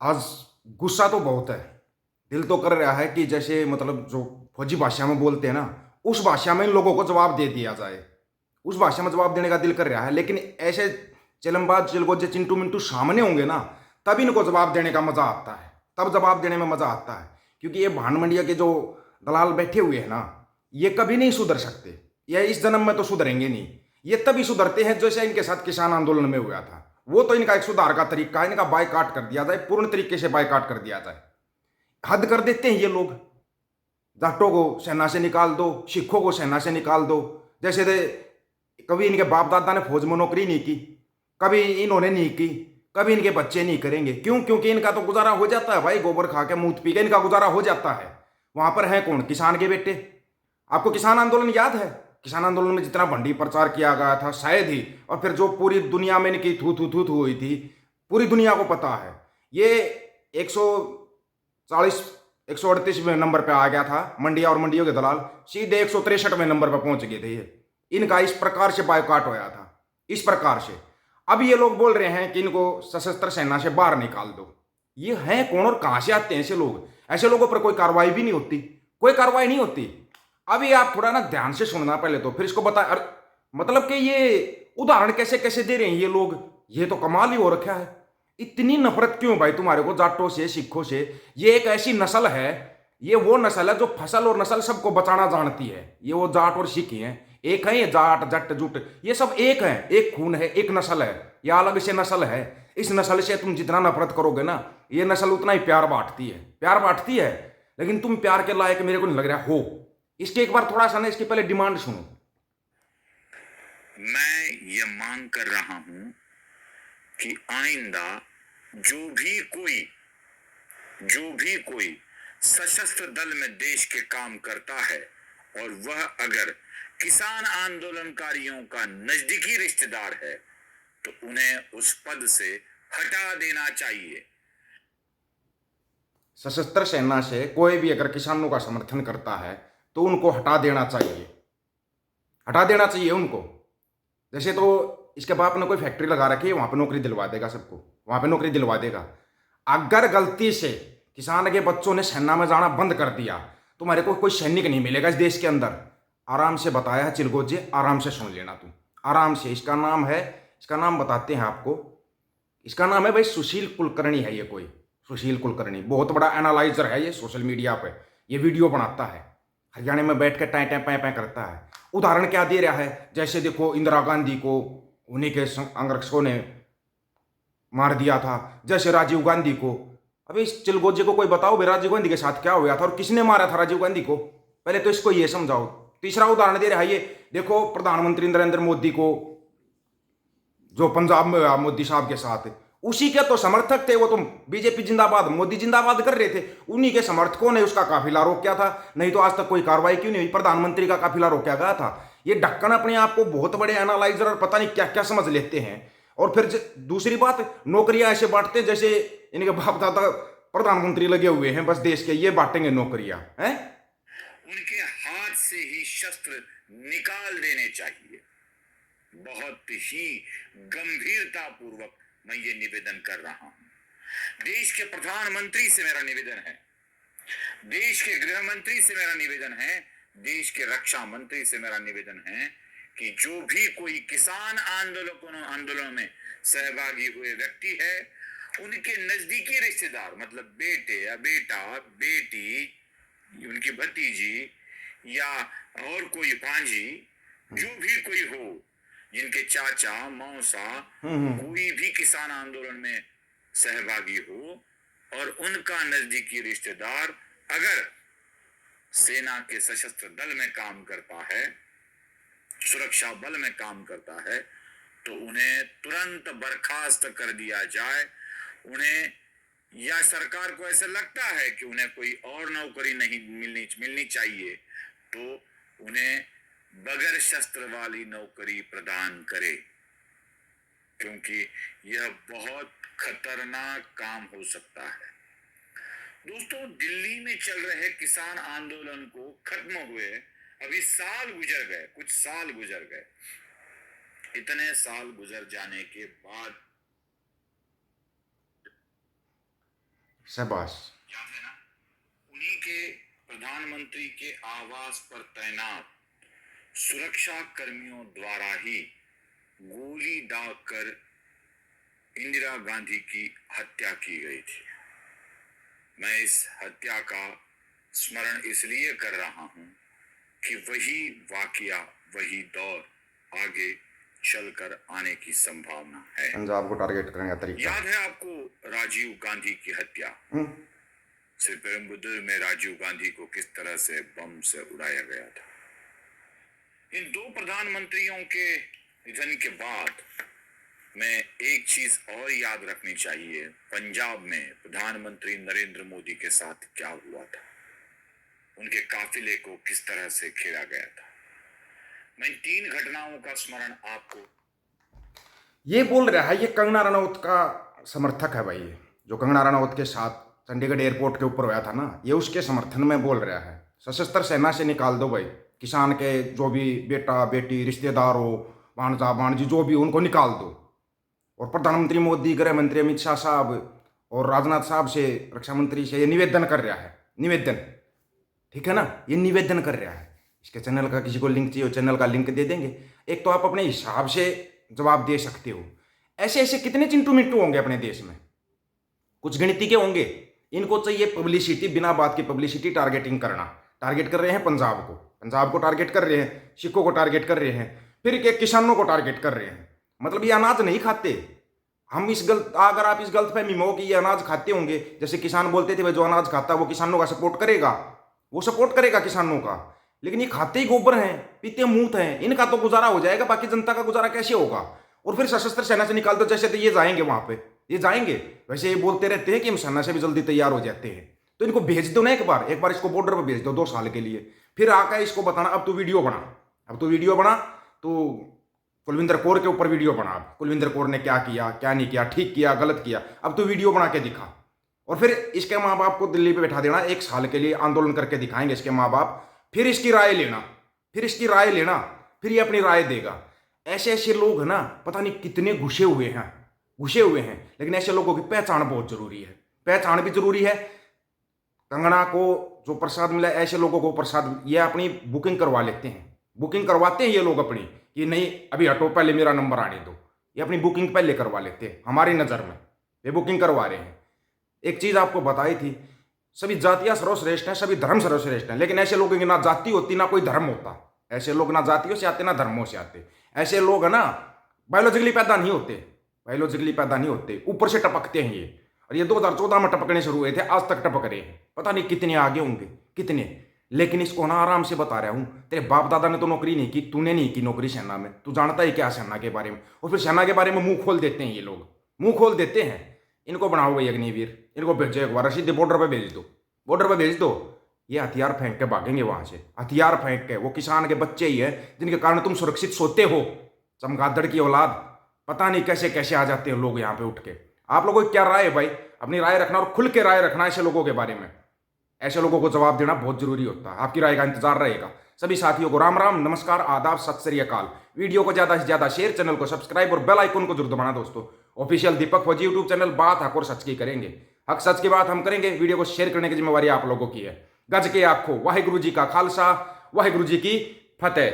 आज गुस्सा तो बहुत है। दिल तो कर रहा है कि जैसे मतलब जो फौजी भाषा में बोलते हैं ना, उस भाषा में इन लोगों को जवाब दे दिया जाए। उस भाषा में जवाब देने का दिल कर रहा है, लेकिन ऐसे चलमबाज चिलगोजे चिंटू मिंटू सामने होंगे ना, तब इनको जवाब देने का मजा आता है। तब जवाब देने में मजा आता है, क्योंकि ये भान मंडिया के जो दलाल बैठे हुए हैं ना, ये कभी नहीं सुधर सकते। ये इस जन्म में तो सुधरेंगे नहीं। ये तभी सुधरते हैं जैसे इनके साथ किसान आंदोलन में हुआ था। वो तो इनका एक सुधार का तरीका है, इनका बायकाट कर दिया जाए, पूर्ण तरीके से बायकाट कर दिया जाए। हद कर देते हैं ये लोग। जाटों को सेना से निकाल दो, सिखों को सेना से निकाल दो। जैसे कभी इनके बाप दादा ने फौज में नौकरी नहीं की, कभी इन्होंने नहीं की, कभी इनके बच्चे नहीं करेंगे। क्यों? क्योंकि इनका तो गुजारा हो जाता है भाई, गोबर खा के मूत पी के इनका गुजारा हो जाता है। वहां पर है कौन? किसान के बेटे। आपको किसान आंदोलन याद है? किसान आंदोलन में जितना भंडी प्रचार किया गया था शायद ही, और फिर जो पूरी दुनिया में इनकी थू थू थू थू हुई थी, पूरी दुनिया को पता है। ये 140 138वें नंबर पे आ गया था मंडिया, और मंडियों के दलाल सीधे 163वें नंबर पे पहुंच गए थे। ये इनका इस प्रकार से बायकॉट होया था, इस प्रकार से। अब ये लोग बोल रहे हैं कि इनको सशस्त्र सेना से बाहर निकाल दो। ये हैं कौन और कहां से आते हैं ऐसे लोग? ऐसे लोगों पर कोई कार्रवाई भी नहीं होती, कोई कार्रवाई नहीं होती। अभी आप थोड़ा ना ध्यान से सुनना पहले, तो फिर इसको बता। मतलब कि ये उदाहरण कैसे कैसे दे रहे हैं ये लोग, ये तो कमाल ही हो रखा है। इतनी नफरत क्यों भाई तुम्हारे को जाटों से, सिखों से? ये एक ऐसी नस्ल है, ये वो नस्ल है जो फसल और नस्ल सबको बचाना जानती है। ये वो जाट और सिख ही हैं, एक है ये जाट जट जुट, ये सब एक है, एक खून है, एक नस्ल है। ये अलग से नस्ल है। इस नस्ल से तुम जितना नफरत करोगे ना, ये नस्ल उतना ही प्यार बांटती है, प्यार बांटती है। लेकिन तुम प्यार के लायक मेरे को नहीं लग रहा हो। इसके एक बार थोड़ा सा ना, इसकी पहले डिमांड सुनो। मैं ये मांग कर रहा हूं कि आइंदा जो भी कोई जो भी कोई सशस्त्र दल में देश के काम करता है और वह अगर किसान आंदोलनकारियों का नजदीकी रिश्तेदार है तो उन्हें उस पद से हटा देना चाहिए। सशस्त्र सेना से कोई भी अगर किसानों का समर्थन करता है तो उनको हटा देना चाहिए, हटा देना चाहिए उनको। जैसे तो इसके बाप ने कोई फैक्ट्री लगा रखी है, वहां पे नौकरी दिलवा देगा सबको, वहां पे नौकरी दिलवा देगा। अगर गलती से किसान के बच्चों ने सेना में जाना बंद कर दिया, तुम्हारे को कोई सैनिक नहीं मिलेगा इस देश के अंदर। आराम से बताया है चिलगोजे, आराम से सुन लेना तुम, आराम से। इसका नाम है, इसका नाम बताते हैं आपको। इसका नाम है भाई सुशील कुलकर्णी है ये कोई। सुशील कुलकर्णी बहुत बड़ा एनालाइजर है ये, सोशल मीडिया पे ये वीडियो बनाता है। हरियाणा में बैठ के टाइ टाइ पै पै करता है। उदाहरण क्या दे रहा है? जैसे देखो इंदिरा गांधी को उन्हीं के अंगरक्षकों ने मार दिया था, जैसे राजीव गांधी को। अभी इस चिलगोजे को कोई बताओ भाई, राजीव गांधी के साथ क्या हुआ था और किसने मारा था राजीव गांधी को? पहले तो इसको ये समझाओ। तीसरा उदाहरण दे रहा है ये, देखो प्रधानमंत्री नरेंद्र मोदी को, जो पंजाब में हुआ मोदी साहब के साथ, उसी के तो समर्थक थे वो। तो बीजेपी जिंदाबाद, मोदी जिंदाबाद कर रहे थे, उन्हीं के समर्थकों ने उसका काफिला रोका था। नहीं तो आज तक कोई कार्रवाई क्यों नहीं हुई? प्रधानमंत्री का काफिला रोका गया था। ये ढक्कन अपने आप को बहुत बड़े एनालाइजर और पता नहीं क्या क्या समझ लेते हैं। और फिर दूसरी बात, नौकरियां ऐसे बांटते हैं जैसे इनके बाप दादा प्रधानमंत्री लगे हुए हैं बस देश के, ये बांटेंगे नौकरियां हैं। उनके हाथ से ही शस्त्र निकाल देने चाहिए। बहुत ही गंभीरता पूर्वक मैं ये निवेदन कर रहा हूं। देश के प्रधानमंत्री से मेरा निवेदन है, देश के गृह मंत्री से मेरा निवेदन है, देश के रक्षा मंत्री से मेरा निवेदन है कि जो भी कोई किसान आंदोलनों में सहभागी हुए व्यक्ति है, उनके नजदीकी रिश्तेदार, मतलब बेटे या बेटा, बेटी, उनकी भतीजी या और कोई भांजी, जो भी कोई हो, जिनके चाचा मौसा कोई भी किसान आंदोलन में सहभागी हो और उनका नजदीकी रिश्तेदार अगर सेना के सशस्त्र दल में काम करता है, सुरक्षा बल में काम करता है, तो उन्हें तुरंत बर्खास्त कर दिया जाए। उन्हें, या सरकार को ऐसा लगता है कि उन्हें कोई और नौकरी नहीं मिलनी चाहिए, तो उन्हें बगैर शस्त्र वाली नौकरी प्रदान करे, क्योंकि यह बहुत खतरनाक काम हो सकता है। दोस्तों, दिल्ली में चल रहे किसान आंदोलन को खत्म हुए अभी साल गुजर गए, कुछ साल गुजर गए। इतने साल गुजर जाने के बाद शाबाश। याद है ना, उन्हीं के प्रधानमंत्री के आवास पर तैनात सुरक्षा कर्मियों द्वारा ही गोली दागकर इंदिरा गांधी की हत्या की गई थी। मैं इस हत्या का स्मरण इसलिए कर रहा हूं कि वही वाकया, वही दौर आगे चलकर आने की संभावना है। पंजाब को टारगेट करने का तरीका याद है आपको राजीव गांधी की हत्या? श्री पेरुम्बदूर में राजीव गांधी को किस तरह से बम से उड़ाया गया था। इन दो प्रधानमंत्रियों के निधन के बाद में एक चीज और याद रखनी चाहिए, पंजाब में प्रधानमंत्री नरेंद्र मोदी के साथ क्या हुआ था, उनके काफिले को किस तरह से घेरा गया था। मैं 3 घटनाओं का स्मरण आपको, ये बोल रहा है, ये कंगना रनौत का समर्थक है भाई, ये जो कंगना रनौत के साथ चंडीगढ़ एयरपोर्ट के ऊपर हुआ था ना, ये उसके समर्थन में बोल रहा है। सशस्त्र सेना से निकाल दो भाई, किसान के जो भी बेटा बेटी रिश्तेदार हो, भांजा भांजी जो भी, उनको निकाल दो। और प्रधानमंत्री मोदी, गृह मंत्री अमित शाह साहब और राजनाथ साहब से, रक्षा मंत्री से ये निवेदन कर रहा है, निवेदन, ठीक है ना, ये निवेदन कर रहा है। इसके चैनल का किसी को लिंक चाहिए, चैनल का लिंक दे देंगे। एक तो आप अपने हिसाब से जवाब दे सकते हो। ऐसे ऐसे कितने चिंटू मिंटू होंगे अपने देश में, कुछ गिनती के होंगे। इनको चाहिए पब्लिसिटी, बिना बात की पब्लिसिटी, टारगेटिंग करना। टारगेट कर रहे हैं पंजाब को टारगेट कर रहे हैं, सिखों को टारगेट कर रहे हैं, फिर के किसानों को टारगेट कर रहे हैं। मतलब ये अनाज नहीं खाते। हम अगर आप इस गलतफहमी में हो कि ये अनाज खाते होंगे, जैसे किसान बोलते थे भाई जो अनाज खाता है वो किसानों का सपोर्ट करेगा, वो सपोर्ट करेगा किसानों का, लेकिन ये खाते ही गोबर हैं, पीते मूत हैं, इनका तो गुजारा हो जाएगा, बाकी जनता का गुजारा कैसे होगा। और फिर सशस्त्र सेना से निकाल दो, जैसे तो ये जाएंगे वहां पे, ये जाएंगे। वैसे ये बोलते रहते हैं कि हम सेना से भी जल्दी तैयार हो जाते हैं, तो इनको भेज दो ना एक बार इसको बॉर्डर पर भेज दो 2 साल के लिए, फिर आकर इसको बताना अब तू वीडियो बना, तो कुलविंदर कौर के ऊपर वीडियो बना। अब कुलविंदर कौर ने क्या किया, क्या नहीं किया, ठीक किया, गलत किया, अब तू वीडियो बना के दिखा। और फिर इसके माँ बाप को दिल्ली पे बैठा देना, 1 साल के लिए आंदोलन करके दिखाएंगे इसके माँ बाप, फिर इसकी राय लेना, फिर ये अपनी राय देगा। ऐसे ऐसे लोग है ना, पता नहीं कितने घुसे हुए हैं, लेकिन ऐसे लोगों की पहचान बहुत जरूरी है, पहचान भी जरूरी है। कंगना को जो प्रसाद मिला, ऐसे लोगों को प्रसाद, ये अपनी बुकिंग करवाते हैं ये लोग अपनी, कि नहीं अभी हटो, पहले मेरा नंबर आने दो। ये अपनी बुकिंग पहले करवा लेते हैं, हमारी नज़र में ये बुकिंग करवा रहे हैं। एक चीज़ आपको बताई थी, सभी जातियां सर्वश्रेष्ठ हैं, सभी धर्म सर्वश्रेष्ठ हैं, लेकिन ऐसे लोगों की ना जाति होती ना कोई धर्म होता। ऐसे लोग ना जातियों से आते ना धर्मों से आते। ऐसे लोग है ना बायोलॉजिकली पैदा नहीं होते, ऊपर से टपकते हैं ये। और ये 2014 में टपकने शुरू हुए थे, आज तक टपक रहे हैं, पता नहीं कितने आगे होंगे, कितने। लेकिन इसको ना आराम से बता रहा हूं, तेरे बाप दादा ने तो नौकरी नहीं की, तूने नहीं की नौकरी सेना में, तू जानता ही क्या सेना के बारे में। और फिर सेना के बारे में मुंह खोल देते हैं ये लोग, मुंह खोल देते हैं। इनको बनाओ भाई अग्निवीर, इनको भेजो एक बार, सीधे बॉर्डर पे भेज दो। ये हथियार फेंक के भागेंगे वहां से, हथियार फेंक के। वो किसान के बच्चे ही है जिनके कारण तुम सुरक्षित सोते हो। चमगादड़ की औलाद, पता नहीं कैसे कैसे आ जाते हैं लोग यहाँ पे उठ के। आप लोगों की क्या राय है भाई? अपनी राय रखना और खुल के राय रखना ऐसे लोगों के बारे में। ऐसे लोगों को जवाब देना बहुत जरूरी होता है, आपकी राय का इंतजार रहेगा। सभी साथियों को राम राम, नमस्कार, आदाब, सत श्री अकाल। वीडियो को ज्यादा से ज्यादा शेयर, चैनल को सब्सक्राइब और बेल आइकन को जरूर दबाना दोस्तों। ऑफिशियल दीपक फौजी यूट्यूब चैनल, बात हक और सच की करेंगे, हक सच की बात हम करेंगे। वीडियो को शेयर करने की जिम्मेवारी आप लोगों की है। गज के आखो, वाहिगुरु जी का खालसा, वाहिगुरु जी की फतेह।